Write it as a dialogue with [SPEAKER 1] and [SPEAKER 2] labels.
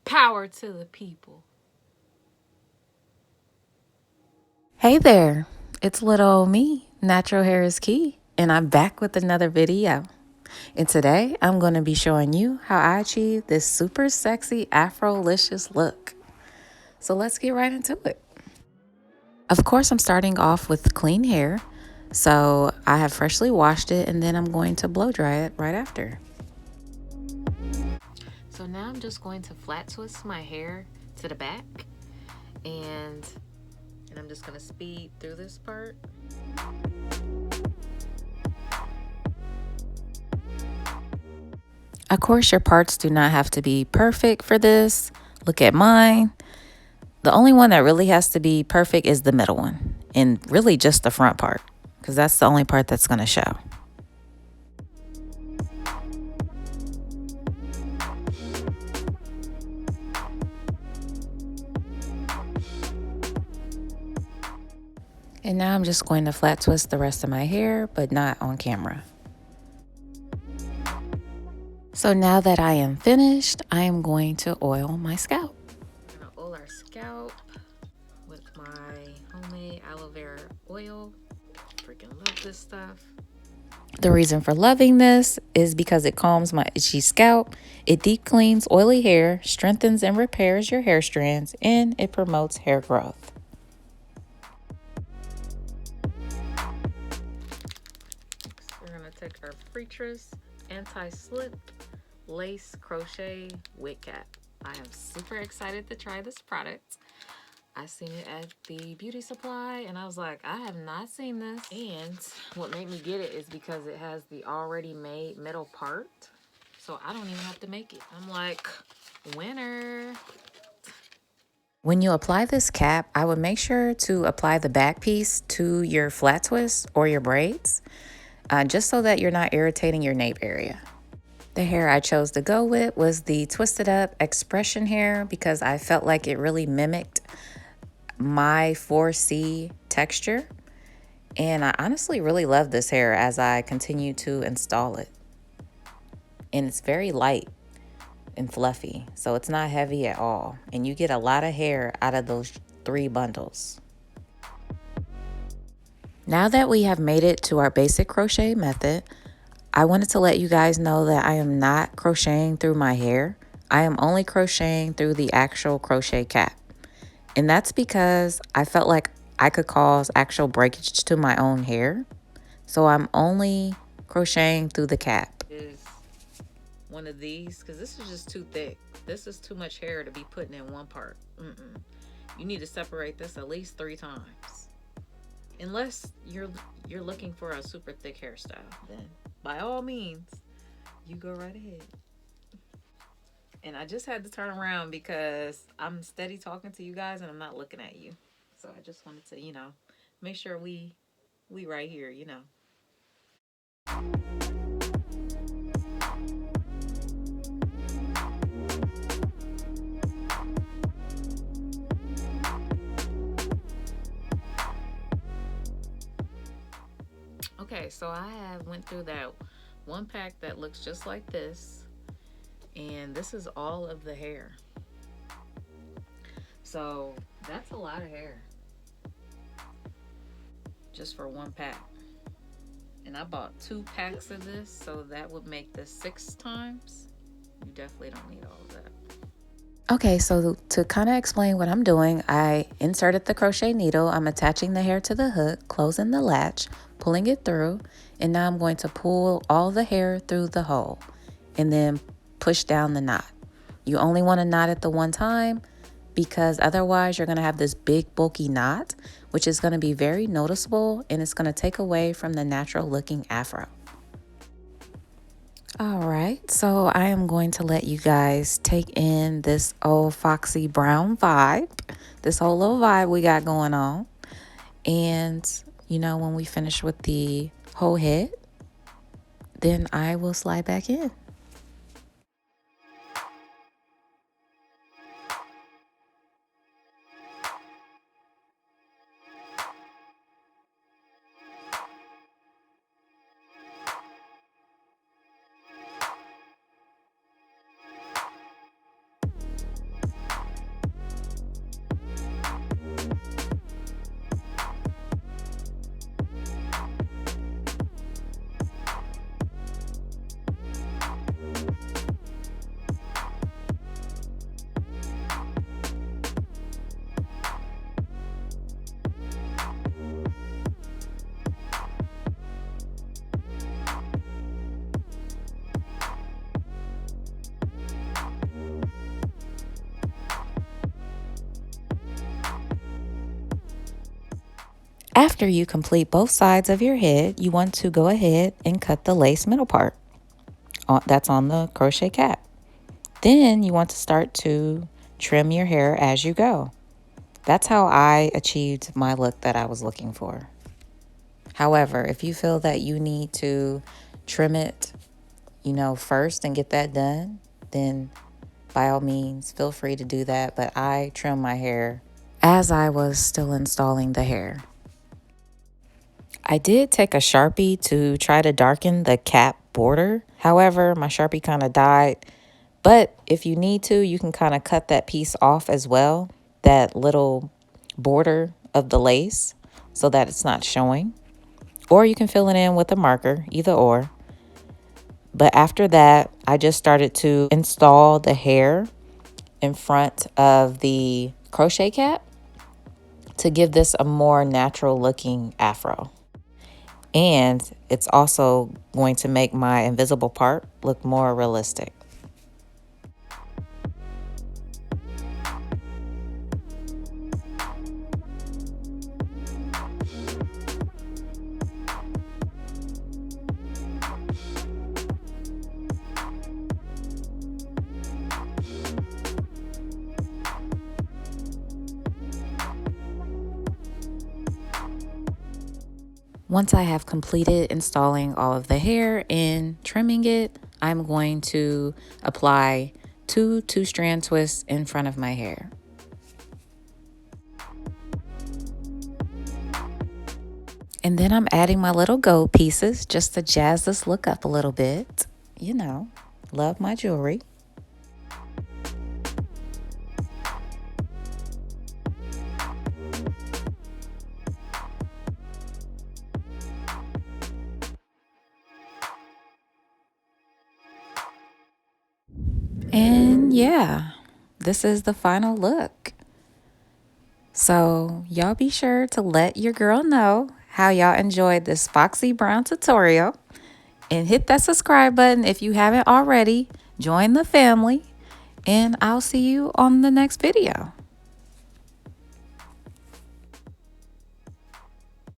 [SPEAKER 1] Power to the people.
[SPEAKER 2] Hey there, it's little old me, Natural Hair is Key, and I'm back with another video. And today I'm going to be showing you how I achieve this super sexy Afro-licious look. So let's get right into it. Of course, I'm starting off with clean hair. So I have freshly washed it and then I'm going to blow dry it right after.
[SPEAKER 1] So now I'm just going to flat twist my hair to the back, and I'm just going to speed through this part.
[SPEAKER 2] Of course, your parts do not have to be perfect for this. Look at mine. The only one that really has to be perfect is the middle one, and really just the front part, because that's the only part that's going to show. And now I'm just going to flat twist the rest of my hair, but not on camera. So now that I am finished, I am going to oil my scalp.
[SPEAKER 1] We're going to oil our scalp with my homemade aloe vera oil. Freaking love this stuff.
[SPEAKER 2] The reason for loving this is because it calms my itchy scalp, it deep cleans oily hair, strengthens and repairs your hair strands, and it promotes hair growth.
[SPEAKER 1] We're going to take our Freetress anti-slip lace crochet wig cap. I am super excited to try this product. I seen it at the beauty supply and I was like, I have not seen this. And what made me get it is because it has the already made middle part, so I don't even have to make it. I'm like, winner.
[SPEAKER 2] When you apply this cap, I would make sure to apply the back piece to your flat twist or your braids, just so that you're not irritating your nape area. The hair I chose to go with was the twisted up X-pression hair because I felt like it really mimicked my 4C texture. And I honestly really love this hair as I continue to install it. And it's very light and fluffy, so it's not heavy at all. And you get a lot of hair out of those 3 bundles. Now that we have made it to our basic crochet method, I wanted to let you guys know that I am not crocheting through my hair. I am only crocheting through the actual crochet cap. And that's because I felt like I could cause actual breakage to my own hair. So I'm only crocheting through the cap.
[SPEAKER 1] Is one of these, because this is just too thick. This is too much hair to be putting in one part. You need to separate this at least 3 times. Unless you're looking for a super thick hairstyle, then by all means, you go right ahead. And I just had to turn around because I'm steady talking to you guys and I'm not looking at you. So I just wanted to, make sure we right here, Okay, so I have went through that one pack that looks just like this, and this is all of the hair. So that's a lot of hair just for one pack. And I bought 2 packs of this, so that would make this 6 times. You definitely don't need all of that.
[SPEAKER 2] Okay, so to kind of explain what I'm doing, I inserted the crochet needle. I'm attaching the hair to the hook, closing the latch, pulling it through, and now I'm going to pull all the hair through the hole and then push down the knot. You only want to knot it the one time because otherwise you're going to have this big bulky knot, which is going to be very noticeable and it's going to take away from the natural looking afro. All right, so I am going to let you guys take in this old Foxy Brown vibe, this whole little vibe we got going on. And, when we finish with the whole head, then I will slide back in. After you complete both sides of your head, you want to go ahead and cut the lace middle part that's on the crochet cap. Then you want to start to trim your hair as you go. That's how I achieved my look that I was looking for. However, if you feel that you need to trim it, first and get that done, then by all means, feel free to do that. But I trim my hair as I was still installing the hair. I did take a Sharpie to try to darken the cap border. However, my Sharpie kind of died. But if you need to, you can kind of cut that piece off as well, that little border of the lace, so that it's not showing. Or you can fill it in with a marker, either or. But after that, I just started to install the hair in front of the crochet cap to give this a more natural looking afro. And it's also going to make my invisible part look more realistic. Once I have completed installing all of the hair and trimming it, I'm going to apply two strand twists in front of my hair. And then I'm adding my little gold pieces just to jazz this look up a little bit. Love my jewelry. And yeah, this is the final look. So y'all be sure to let your girl know how y'all enjoyed this Foxy Brown tutorial. And hit that subscribe button if you haven't already. Join the family. And I'll see you on the next video.